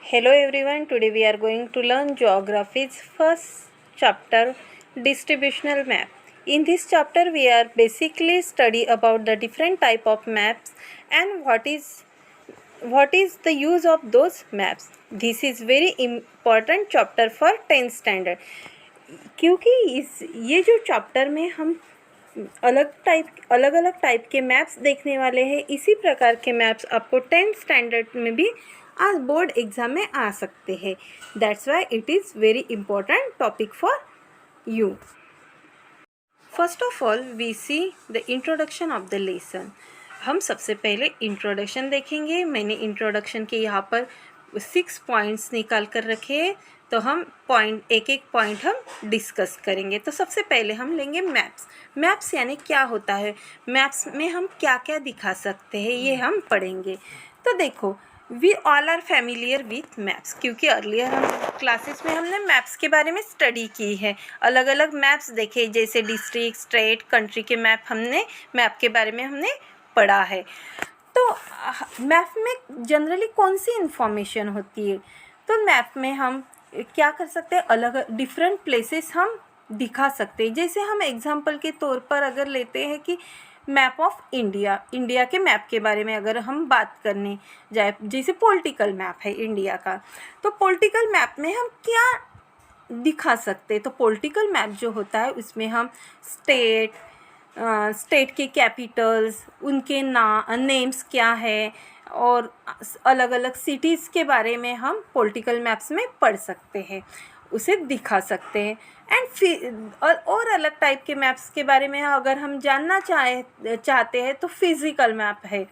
Hello everyone, today we are going to learn Geography's first chapter, Distributional Map. In this chapter we are basically study about the different type of maps and what is the use of those maps. This is very important chapter for 10th standard क्योंकि ये जो chapter में हम अलग अलग type के maps देखने वाले हैं। इसी प्रकार के मैप्स आपको 10th स्टैंडर्ड में भी आज बोर्ड एग्ज़ाम में आ सकते हैं। That's why it is very important topic for you. First of all we see the introduction of the lesson. हम सबसे पहले इंट्रोडक्शन देखेंगे। मैंने इंट्रोडक्शन के यहाँ पर 6 पॉइंट्स निकाल कर रखे हैं, तो हम एक एक पॉइंट हम डिस्कस करेंगे। तो सबसे पहले हम लेंगे मैप्स। मैप्स यानी क्या होता है, मैप्स में हम क्या क्या दिखा सकते हैं, ये हम पढ़ेंगे। तो देखो, we all are familiar with maps, क्योंकि अर्लियर हम क्लासेस में हमने मैप्स के बारे में स्टडी की है। अलग अलग मैप्स देखे, जैसे डिस्ट्रिक्ट, स्टेट, कंट्री के मैप के बारे में हमने पढ़ा है। तो मैप में जनरली कौन सी इंफॉर्मेशन होती है, तो मैप में हम क्या कर सकते हैं, अलग डिफरेंट प्लेसेस हम दिखा सकते हैं। जैसे हम एग्जांपल के तौर पर अगर लेते हैं कि मैप ऑफ इंडिया के मैप के बारे में अगर हम बात करने जाए, जैसे पॉलिटिकल मैप है इंडिया का, तो पॉलिटिकल मैप में हम क्या दिखा सकते हैं। तो पॉलिटिकल मैप जो होता है उसमें हम स्टेट के कैपिटल्स, उनके नेम्स क्या है, और अलग अलग सिटीज़ के बारे में हम पॉलिटिकल मैप्स में पढ़ सकते हैं, उसे दिखा सकते हैं। और अलग टाइप के मैप्स के बारे में अगर हम जानना चाहते हैं तो फिज़िकल मैप है।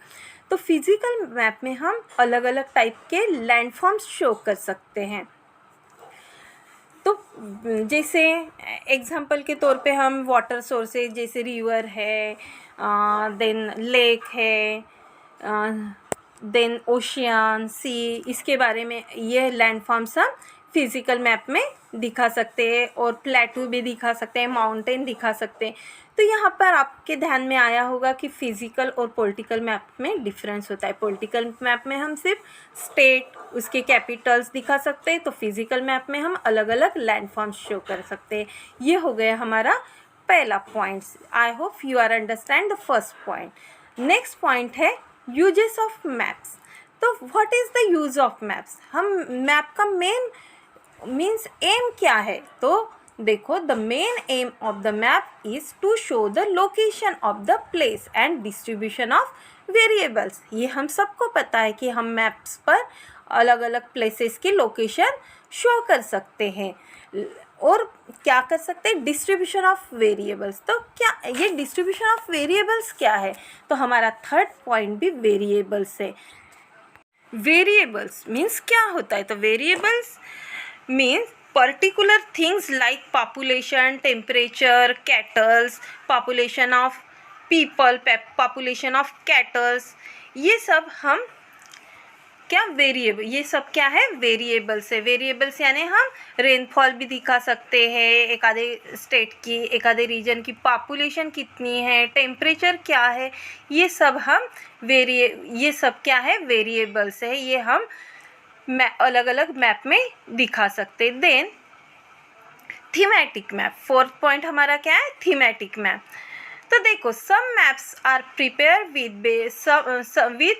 तो फिज़िकल मैप में हम अलग अलग टाइप के लैंडफॉर्म्स शो कर सकते हैं। तो जैसे एग्जांपल के तौर पे हम वाटर सोर्सेज, जैसे रिवर है, देन लेक है, देन ओशियन, सी, इसके बारे में ये लैंडफॉर्म्स हम फिज़िकल मैप में दिखा सकते हैं। और प्लेटू भी दिखा सकते हैं, माउंटेन दिखा सकते हैं। तो यहाँ पर आपके ध्यान में आया होगा कि फिज़िकल और पॉलिटिकल मैप में डिफरेंस होता है। पॉलिटिकल मैप में हम सिर्फ स्टेट, उसके कैपिटल्स दिखा सकते हैं, तो फिज़िकल मैप में हम अलग अलग लैंडफॉर्म्स शो कर सकते हैं। ये हो गया हमारा पहला point. I hope you are understand the first point. Next point है यूजेस ऑफ मैप्स। तो what is the use of maps, हम मैप का मेन मीन्स एम क्या है। तो देखो, the main aim of the map is to show the location of the place and distribution of variables. ये हम सबको पता है कि हम मैप्स पर अलग अलग प्लेसेस की लोकेशन शो कर सकते हैं, और क्या कर सकते हैं, डिस्ट्रीब्यूशन ऑफ वेरिएबल्स। तो क्या ये डिस्ट्रीब्यूशन ऑफ वेरिएबल्स क्या है, तो हमारा थर्ड पॉइंट भी वेरिएबल्स है। वेरिएबल्स मीन्स क्या होता है, तो variables means particular things like population, temperature, cattle, population of people, population of cattle, ये सब हम क्या वेरिएबल, ये सब क्या है, वेरिएबल्स है। वेरिएबल्स यानी हम रेनफॉल भी दिखा सकते हैं, एक आधे स्टेट की, एक आधे रीजन की पॉपुलेशन कितनी है, टेम्परेचर क्या है, ये सब हम ये सब क्या है, वेरिएबल्स है। ये हम अलग अलग मैप में दिखा सकते। Then thematic map, fourth point हमारा क्या है, थीमेटिक मैप। तो देखो, some maps are prepare with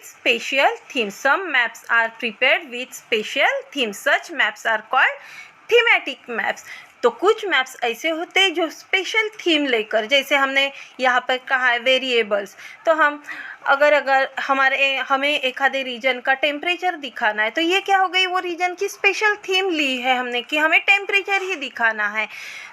special themes. Some maps are prepared with special themes, such maps are called thematic maps. तो कुछ मैप्स ऐसे होते हैं जो स्पेशल थीम लेकर, जैसे हमने यहाँ पर कहा है वेरिएबल्स, तो हम अगर हमें एक आधे रीजन का टेम्परेचर दिखाना है, तो ये क्या हो गई, वो रीजन की स्पेशल थीम ली है हमने कि हमें टेम्परेचर ही दिखाना है,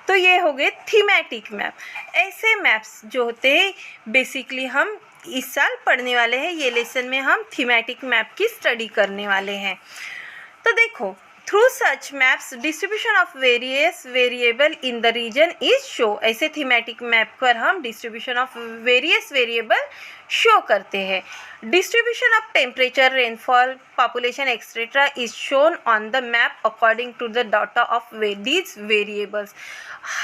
तो ये हो गए थीमेटिक मैप। ऐसे मैप्स जो होते हैं बेसिकली हम इस साल पढ़ने वाले हैं। ये लेसन में हम थीमेटिक मैप की स्टडी करने वाले हैं। तो देखो, through such maps distribution of various variable in the region is show. ऐसे थीमेटिक मैप पर हम distribution of various variable show करते हैं। Distribution of temperature, rainfall, population etcetera is shown on the map according to the data of these variables.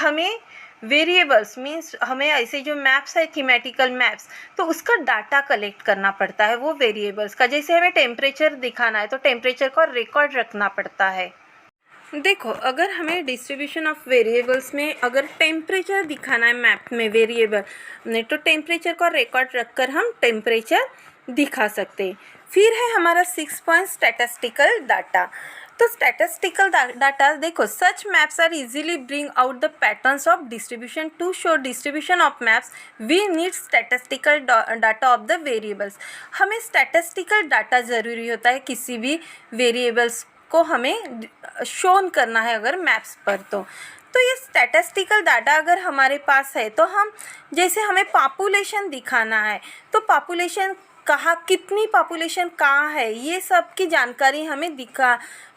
हमें variables means हमें ऐसे जो maps है थीमेटिकल मैप्स, तो उसका डाटा कलेक्ट करना पड़ता है वो वेरिएबल्स का। जैसे हमें टेम्परेचर दिखाना है तो टेम्परेचर का रिकॉर्ड रखना पड़ता है। देखो, अगर हमें डिस्ट्रीब्यूशन ऑफ वेरिएबल्स में अगर टेम्परेचर दिखाना है मैप में वेरिएबल ने, तो टेम्परेचर का रिकॉर्ड रखकर हम टेम्परेचर दिखा सकते हैं। फिर है हमारा 6 पॉइंट स्टैटिस्टिकल डाटा। तो स्टैटिस्टिकल डाटा देखो, such maps are easily bring out the patterns of distribution. To show distribution of maps we need statistical data of the variables. हमें स्टैटिस्टिकल डाटा ज़रूरी होता है किसी भी वेरिएबल्स को हमें शोन करना है अगर मैप्स पर। तो ये स्टैटिस्टिकल डाटा अगर हमारे पास है तो हम, जैसे हमें पॉपुलेशन दिखाना है तो पॉपुलेशन कहाँ, कितनी पॉपुलेशन कहाँ है, ये सब की जानकारी हमें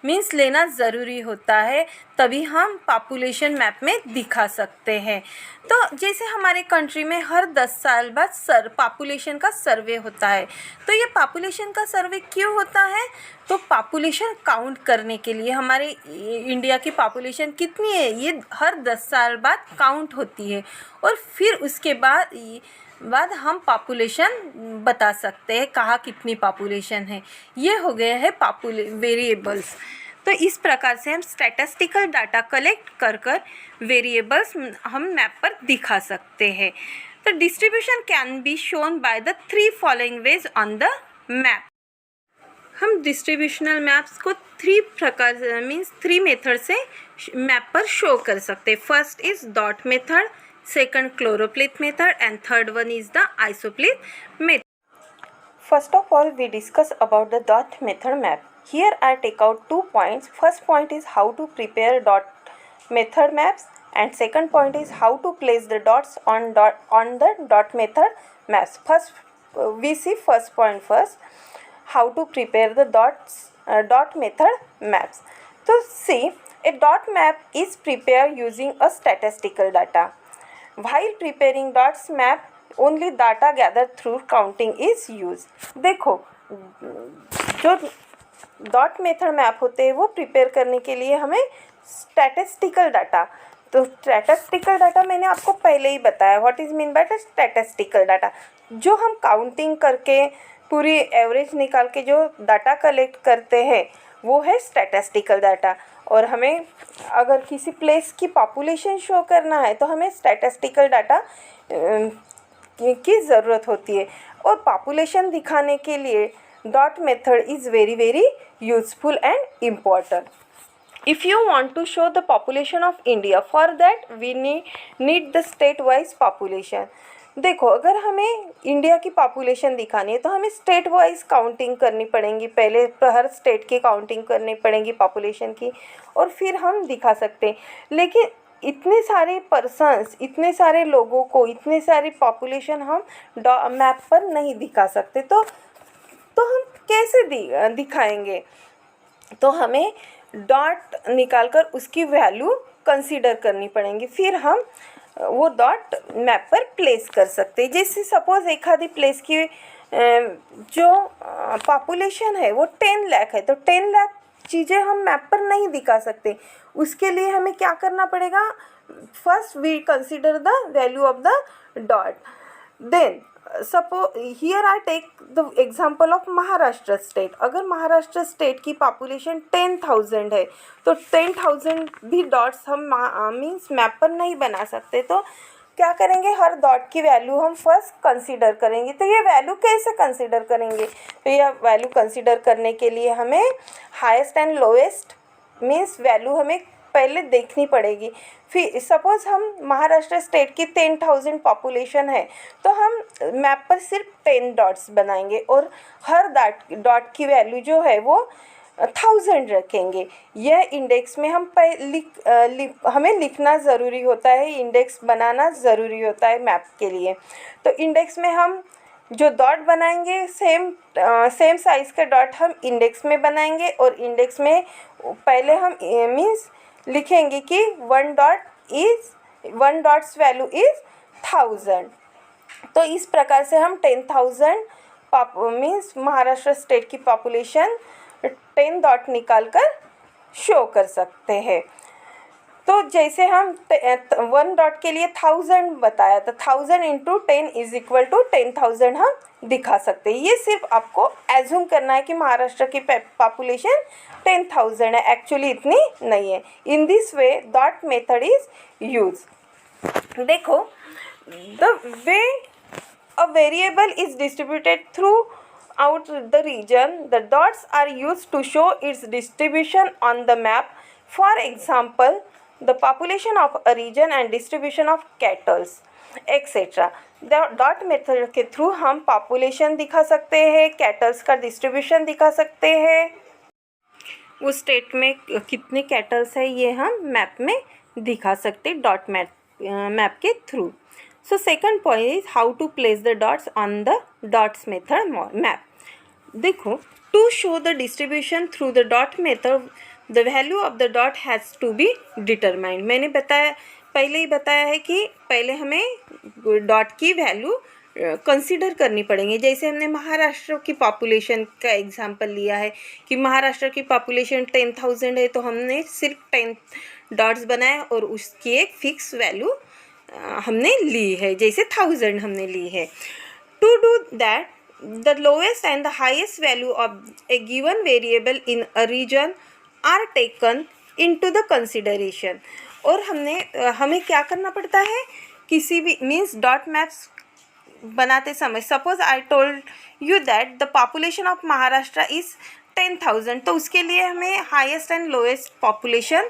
मीन्स लेना ज़रूरी होता है, तभी हम पॉपुलेशन मैप में दिखा सकते हैं। तो जैसे हमारे कंट्री में हर 10 साल बाद पॉपुलेशन का सर्वे होता है। तो ये पॉपुलेशन का सर्वे क्यों होता है? तो पॉपुलेशन काउंट करने के लिए, हमारे इंडिया की पॉपुलेशन कितनी है ये हर 10 साल बाद काउंट होती है, और फिर उसके बाद हम पॉपुलेशन बता सकते हैं कहाँ कितनी पॉपुलेशन है। ये हो गया है वेरिएबल्स। तो इस प्रकार से हम स्टैटिस्टिकल डाटा कलेक्ट कर वेरिएबल्स हम मैप पर दिखा सकते हैं। तो distribution can be shown by the 3 following veg on the map. हम डिस्ट्रीब्यूशनल मैप्स को 3 प्रकार मीन्स 3 मेथड से मैप पर शो कर सकते हैं। First is dot method, second chloroplet method, and third one is the isoplet method. First of all, we discuss about the dot method map. Here I take out 2 points. First point is how to prepare dot method maps, and second point is how to place the dots on the dot method maps. First, we see first point first. How to prepare the dot method maps. So see, a dot map is prepared using a statistical data. While preparing dots map, only data gathered through counting is used. देखो, जो dot method map होते हैं वो prepare करने के लिए हमें statistical data, तो स्टैटिस्टिकल डाटा मैंने आपको पहले ही बताया what is mean by the statistical data. जो हम काउंटिंग करके पूरी एवरेज निकाल के जो डाटा कलेक्ट करते हैं वो है स्टैटिस्टिकल डाटा। और हमें अगर किसी प्लेस की पॉपुलेशन शो करना है तो हमें स्टैटिस्टिकल डाटा की ज़रूरत होती है। और पॉपुलेशन दिखाने के लिए dot method is very very useful and important. If you want to show the population of India, for that we need the state wise population. देखो, अगर हमें इंडिया की पॉपुलेशन दिखानी है तो हमें स्टेट वाइज काउंटिंग करनी पड़ेगी। पहले हर स्टेट की काउंटिंग करनी पड़ेगी पॉपुलेशन की, और फिर हम दिखा सकते हैं। लेकिन इतने सारे पर्सन्स, इतने सारे लोगों को, इतने सारी पॉपुलेशन हम मैप पर नहीं दिखा सकते। तो हम कैसे दिखाएंगे? तो हमें डॉट निकालकर उसकी वैल्यू कंसीडर करनी पड़ेंगी, फिर हम वो डॉट मैप पर प्लेस कर सकते हैं। जैसे सपोज एक आधी प्लेस की जो पॉपुलेशन है वो 10 लाख है, तो 10 लाख चीज़ें हम मैप पर नहीं दिखा सकते। उसके लिए हमें क्या करना पड़ेगा? First we consider the value of the dot, then suppose here I take the example of Maharashtra state. अगर महाराष्ट्र स्टेट की पॉपुलेशन 10,000 है तो 10,000 भी डॉट्स हम मीन्स मैप पर नहीं बना सकते। तो क्या करेंगे? हर डॉट की वैल्यू हम फर्स्ट कंसीडर करेंगे। तो ये वैल्यू कैसे कंसीडर करेंगे? तो यह वैल्यू कंसीडर करने के लिए हमें highest and lowest means value हमें पहले देखनी पड़ेगी। फिर सपोज़ हम महाराष्ट्र स्टेट की 10,000 पॉपुलेशन है तो हम मैप पर सिर्फ 10 डॉट्स बनाएंगे और हर डॉट की वैल्यू जो है वो 1000 रखेंगे। यह इंडेक्स में हम हमें लिखना ज़रूरी होता है, इंडेक्स बनाना ज़रूरी होता है मैप के लिए। तो इंडेक्स में हम जो डॉट बनाएंगे सेम साइज़ का डॉट हम इंडेक्स में बनाएंगे, और इंडेक्स में पहले हम मीन्स लिखेंगे कि वन डॉट्स वैल्यू इज़ 1000। तो इस प्रकार से हम 10,000 मीन्स महाराष्ट्र स्टेट की पॉपुलेशन 10 डॉट निकाल कर शो कर सकते हैं। तो जैसे हम 1 डॉट के लिए 1000 बताया, तो 1000 इंटू 10 इज इक्वल टू 10,000 हम दिखा सकते हैं। ये सिर्फ आपको एज्यूम करना है कि महाराष्ट्र की पॉपुलेशन 10,000 है, एक्चुअली इतनी नहीं है। In this way dot method is use. देखो, the way a variable is distributed throughout the region, the dots are used to show its distribution on the map. For example, the population of a region and distribution of cattle, etc. The dot method के through हम population दिखा सकते हैं, kettles का distribution दिखा सकते हैं, उस स्टेट में कितने कैटल्स है ये हम मैप में दिखा सकते हैं डॉट मैप के through. So second point is how to place the dots on the dots method map. देखो, to show the distribution through the dot method, the value of the dot has to be determined. मैंने पहले ही बताया है कि पहले हमें dot की value consider करनी पड़ेंगे। जैसे हमने महाराष्ट्र की पॉपुलेशन का एग्जांपल लिया है कि महाराष्ट्र की पॉपुलेशन 10,000 है, तो हमने सिर्फ 10 डॉट्स बनाए और उसकी एक फिक्स वैल्यू हमने ली है, जैसे 1000 हमने ली है। To do that, the lowest and the highest value of a given variable in a region are taken into the consideration. और हमें क्या करना पड़ता है, किसी भी मीन्स डॉट मैप्स बनाते समय, suppose I told you that the population of Maharashtra is 10,000, तो उसके लिए हमें highest and lowest population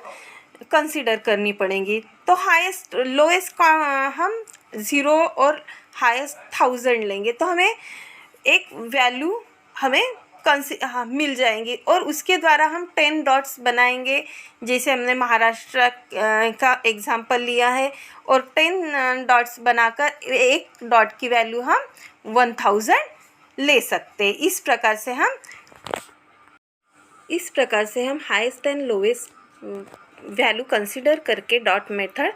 consider करनी पड़ेंगी। तो हाईएस्ट लोएस्ट का हम 0 और हाईएस्ट 1000 लेंगे, तो हमें एक वैल्यू हमें मिल जाएंगी और उसके द्वारा हम 10 डॉट्स बनाएंगे, जैसे हमने महाराष्ट्र का एग्जांपल लिया है, और 10 डॉट्स बनाकर एक डॉट की वैल्यू हम 1000 ले सकते हैं। इस प्रकार से हम highest and lowest value consider करके डॉट मेथड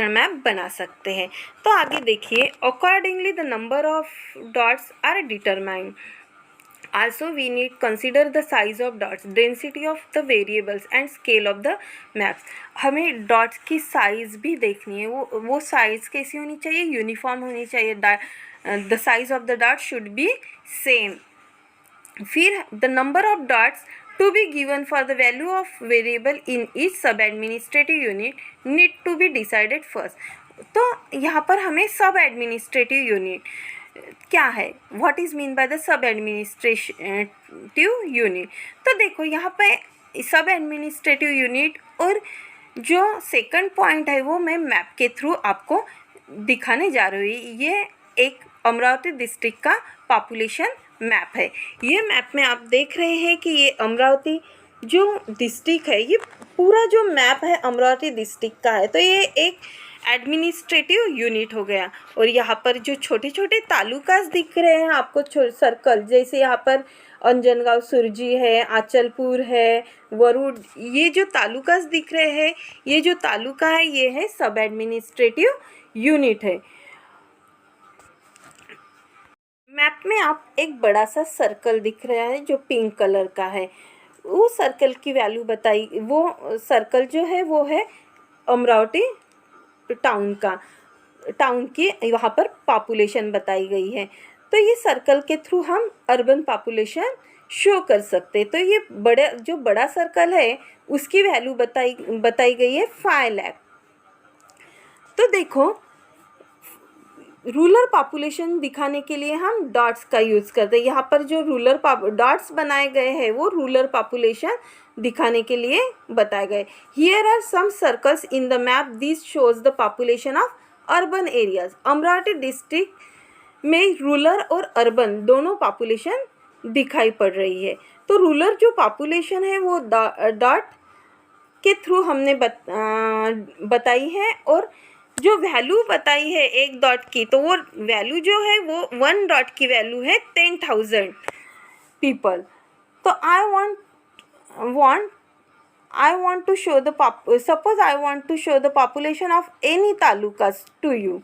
मैप बना सकते हैं। तो आगे देखिए, accordingly the number of dots are determined. Also we need consider the size of dots, density of the variables and scale of the maps. हमें dots की size भी देखनी है, वो साइज़ कैसी होनी चाहिए, यूनिफॉर्म होनी चाहिए। The size of the dot should be same. फिर the number of dots to be given for the value of variable in each sub administrative unit need to be decided first. तो यहाँ पर हमें सब administrative unit क्या है, what is mean by the sub administrative unit. तो देखो, यहाँ पे सब एडमिनिस्ट्रेटिव यूनिट और जो सेकंड पॉइंट है वो मैं मैप के थ्रू आपको दिखाने जा रही हूँ। ये एक अमरावती डिस्ट्रिक्ट का पॉपुलेशन मैप है। ये मैप में आप देख रहे हैं कि ये अमरावती जो डिस्ट्रिक्ट है, ये पूरा जो मैप है अमरावती डिस्ट्रिक्ट का है। तो ये एक एडमिनिस्ट्रेटिव यूनिट हो गया। और यहाँ पर जो छोटे छोटे तालुकास दिख रहे हैं आपको, सर्कल, जैसे यहाँ पर अंजनगांव सुरजी है, आचलपुर है, वरुड, ये जो तालुकास दिख रहे हैं, ये जो तालुका है ये है सब एडमिनिस्ट्रेटिव यूनिट है। मैप में आप एक बड़ा सा सर्कल दिख रहा है जो पिंक कलर का है, वो सर्कल की वैल्यू बताई, वो सर्कल जो है वो है अमरावती टाउन की वहाँ पर पॉपुलेशन बताई गई है। तो ये सर्कल के थ्रू हम अर्बन पॉपुलेशन शो कर सकते हैं। तो ये जो बड़ा सर्कल है उसकी वैल्यू बताई गई है 5 लाख। तो देखो, रूरल पॉपुलेशन दिखाने के लिए हम डॉट्स का यूज़ करते हैं। यहाँ पर जो डॉट्स बनाए गए हैं वो रूरल पॉपुलेशन दिखाने के लिए बताए गए। Here are some circles in the map, this shows the population of urban areas. Amravati district में रूरल और अर्बन दोनों पॉपुलेशन दिखाई पड़ रही है। तो रूरल जो पॉपुलेशन है वो डॉट के थ्रू हमने बताई है, और जो वैल्यू बताई है एक डॉट की, तो वो वैल्यू जो है वो 1 डॉट की वैल्यू है 10,000 पीपल। तो I want to show the suppose I want to show the population of any talukas to you.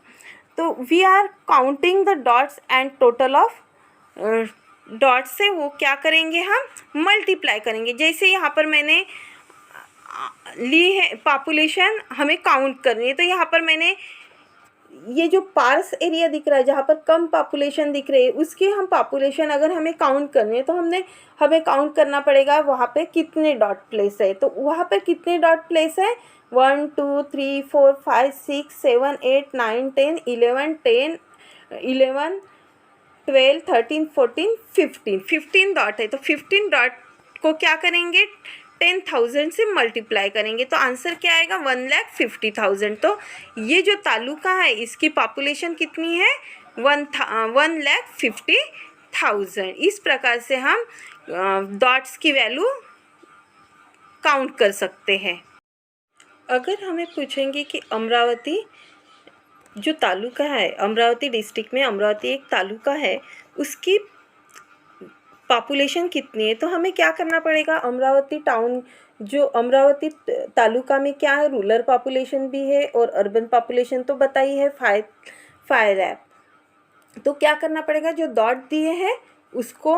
तो we are counting the dots and total of dots से वो क्या करेंगे, हम मल्टीप्लाई करेंगे। जैसे यहाँ पर मैंने ली है, पॉपुलेशन हमें काउंट करनी है। तो यहाँ पर मैंने ये जो पार्स एरिया दिख रहा है जहाँ पर कम पॉपुलेशन दिख रही है उसकी हम पॉपुलेशन अगर हमें काउंट करनी है तो हमें काउंट करना पड़ेगा वहाँ पे कितने डॉट प्लेस है। तो वहाँ पर कितने डॉट प्लेस है, 1 2 3 4 5 6 7 8 9 10 11 12 13 14 15 डॉट है। तो 15 डॉट को क्या करेंगे, 10,000 से मल्टीप्लाई करेंगे तो आंसर क्या आएगा, 1,50,000। तो ये जो तालुका है इसकी पॉपुलेशन कितनी है, 1,50,000। इस प्रकार से हम डॉट्स की वैल्यू काउंट कर सकते हैं। अगर हमें पूछेंगे कि अमरावती जो तालुका है, अमरावती डिस्ट्रिक्ट में अमरावती एक तालुका है, उसकी पॉपुलेशन कितनी है, तो हमें क्या करना पड़ेगा, अमरावती टाउन जो अमरावती तालुका में क्या है, रूरल पॉपुलेशन भी है और अर्बन पॉपुलेशन तो बताई है 5 लाख। तो क्या करना पड़ेगा, जो डॉट दिए हैं उसको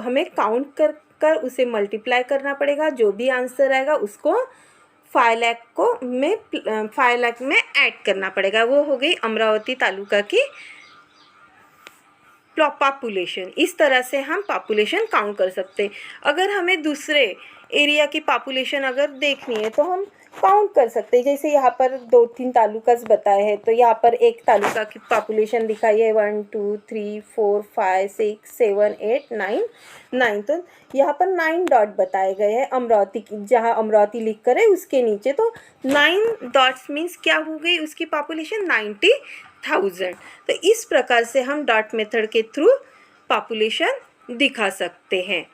हमें काउंट कर उसे मल्टीप्लाई करना पड़ेगा। जो भी आंसर आएगा उसको 5 लाख में ऐड करना पड़ेगा। वो हो गई अमरावती तालुका की पॉपुलेशन। इस तरह से हम पॉपुलेशन काउंट कर सकते हैं। अगर हमें दूसरे एरिया की पॉपुलेशन अगर देखनी है तो हम काउंट कर सकते हैं। जैसे यहाँ पर 2-3 तालुकास बताए हैं, तो यहाँ पर एक तालुका की पॉपुलेशन दिखाई है 1 2 3 4 5 6 7 8 9। तो यहाँ पर 9 डॉट बताए गए हैं अमरावती की, जहाँ अमरावती लिख कर है उसके नीचे। तो 9 डॉट्स मीन्स क्या हो गई, उसकी पॉपुलेशन 90,000। तो इस प्रकार से हम डॉट मेथड के थ्रू पॉपुलेशन दिखा सकते हैं।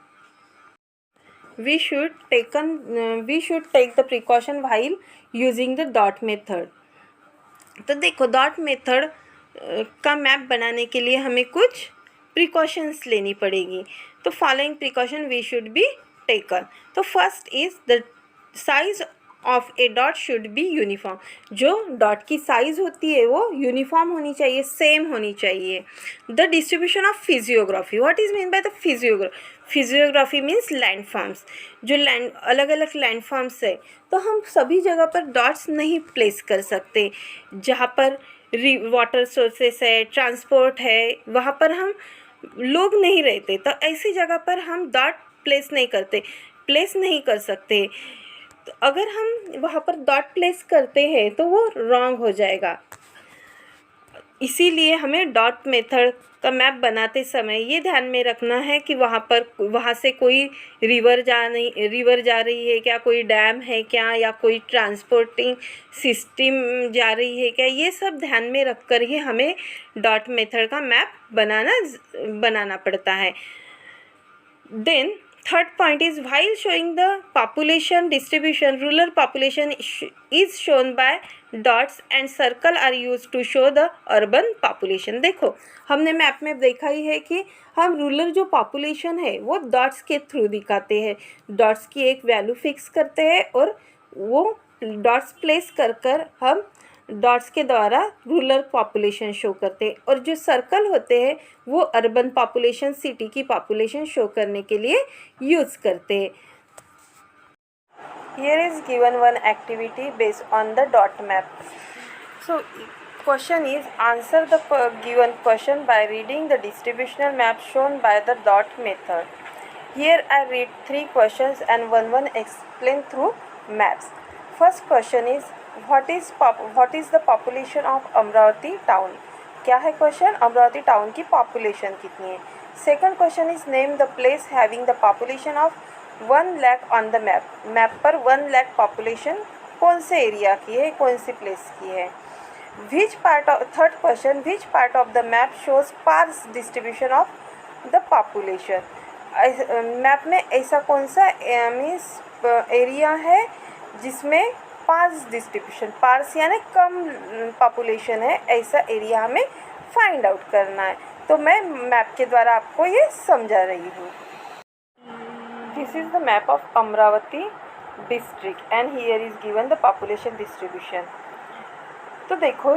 We should take the precaution while using the dot method। तो देखो डॉट मेथड का मैप बनाने के लिए हमें कुछ प्रिकॉशंस लेनी पड़ेगी। तो following precaution we should be taken. तो first is the size of a dot should be uniform. जो डॉट की साइज़ होती है वो यूनिफॉर्म होनी चाहिए, सेम होनी चाहिए। The distribution of physiography, what is mean by the physiography means landforms. जो अलग अलग लैंडफॉर्म्स है तो हम सभी जगह पर डॉट्स नहीं प्लेस कर सकते। जहाँ पर वाटर सोर्सेस है, ट्रांसपोर्ट है, वहाँ पर हम लोग नहीं रहते, तो ऐसी जगह पर हम डॉट प्लेस नहीं कर सकते। तो अगर हम वहाँ पर डॉट प्लेस करते हैं तो वो रॉन्ग हो जाएगा। इसीलिए हमें डॉट मेथड का मैप बनाते समय ये ध्यान में रखना है कि वहाँ से कोई रिवर जा रही है क्या, कोई डैम है क्या, या कोई ट्रांसपोर्टिंग सिस्टम जा रही है क्या, ये सब ध्यान में रख कर ही हमें डॉट मेथड का मैप बनाना पड़ता है। Then third point is while showing the population distribution, rural population is shown by dots and circle are used to show the urban population। देखो हमने मैप में देखा ही है कि हम रूरल जो पॉपुलेशन है वो डॉट्स के थ्रू दिखाते हैं। डॉट्स की एक वैल्यू फिक्स करते हैं और वो डॉट्स प्लेस कर हम डॉट्स के द्वारा रूरल पॉपुलेशन शो करते हैं, और जो सर्कल होते हैं वो अर्बन पॉपुलेशन, सिटी की पॉपुलेशन शो करने के लिए यूज़ करते हैं। Here is given one activity based on the dot map. So question is answer the given question by reading the distributional map shown by the dot method. Here I read 3 questions and one explain through maps. First question is what is the population of Amravati town? क्या है question, Amravati town की population कितनी है। Second question is name the place having the population of 1 lakh on the map. Map पर 1 lakh population कौन से area की है, कौन सी प्लेस की है। Third question which part of the map shows sparse distribution of the population. Map में ऐसा कौन सा मीन्स एरिया है जिसमें पार्स डिस्ट्रीब्यूशन, पार्स यानी कम पॉपुलेशन है, ऐसा एरिया हमें फाइंड आउट करना है। तो मैं मैप के द्वारा आपको ये समझा रही हूँ। This is the map of Amravati district and here is given the population distribution. तो देखो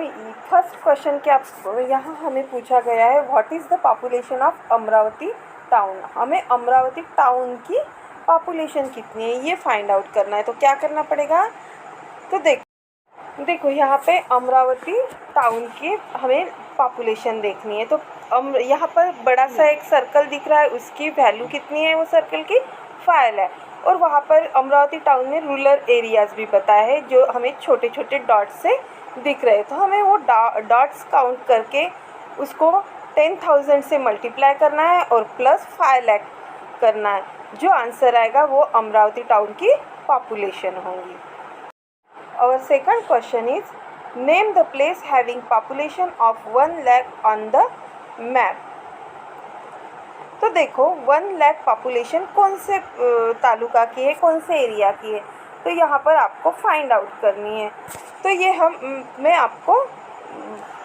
फर्स्ट क्वेश्चन क्या यहाँ हमें पूछा गया है, what is the population of Amravati town. हमें अमरावती टाउन की पॉपुलेशन कितनी है ये फाइंड आउट करना है। तो क्या करना पड़ेगा, तो देखो यहाँ पे अमरावती टाउन की हमें पॉपुलेशन देखनी है। तो यहाँ पर बड़ा सा एक सर्कल दिख रहा है, उसकी वैल्यू कितनी है, वो सर्कल की 5 है। और वहाँ पर अमरावती टाउन में रूरल एरियाज़ भी बताया है जो हमें छोटे छोटे डॉट से दिख रहे हैं। तो हमें वो डॉट्स काउंट करके उसको 10,000 से मल्टीप्लाई करना है और प्लस 5 लाख करना है। जो आंसर आएगा वो अमरावती टाउन की पॉपुलेशन होगी। Our second question is, name the place having population of 1 lakh on the map. तो देखो 1 लाख पॉपुलेशन कौन से तालुका की है, कौन से एरिया की है, तो यहाँ पर आपको फाइंड आउट करनी है। तो ये मैं आपको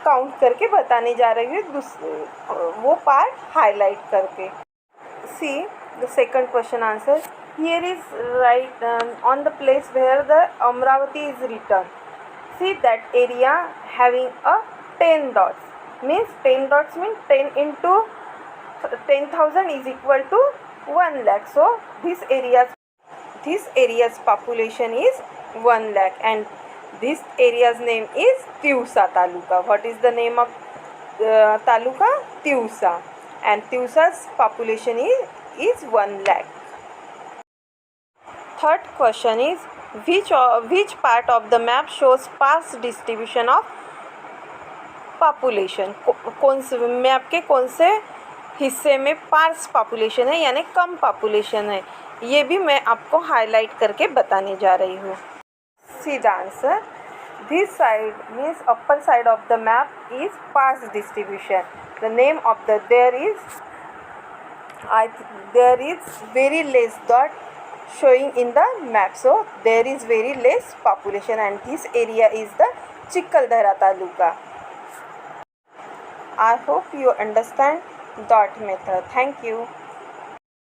काउंट करके बताने जा रही हूँ, वो पार्ट हाईलाइट करके। See the second question answer, here is right on the place where the Amravati is written. See that area having a 10 dots, means 10 dots means 10 into 10,000 is equal to 1 lakh. So this area's population is 1 lakh and this area's name is Tiusa Taluka. What is the name of Taluka? Tiusa, and Tiusa's population is 1 lakh. Third question is, which part of the map shows sparse distribution of population? कौन से map के कौन से हिस्से में parse population है यानी कम population है, ये भी मैं आपको हाईलाइट करके बताने जा रही हूँ। See the answer, this side means upper side of the map is sparse distribution. The name of the there is very less dot showing in the map, so there is very less population and this area is the Chikaldhara Taluka. I hope you understand dot method. Thank you.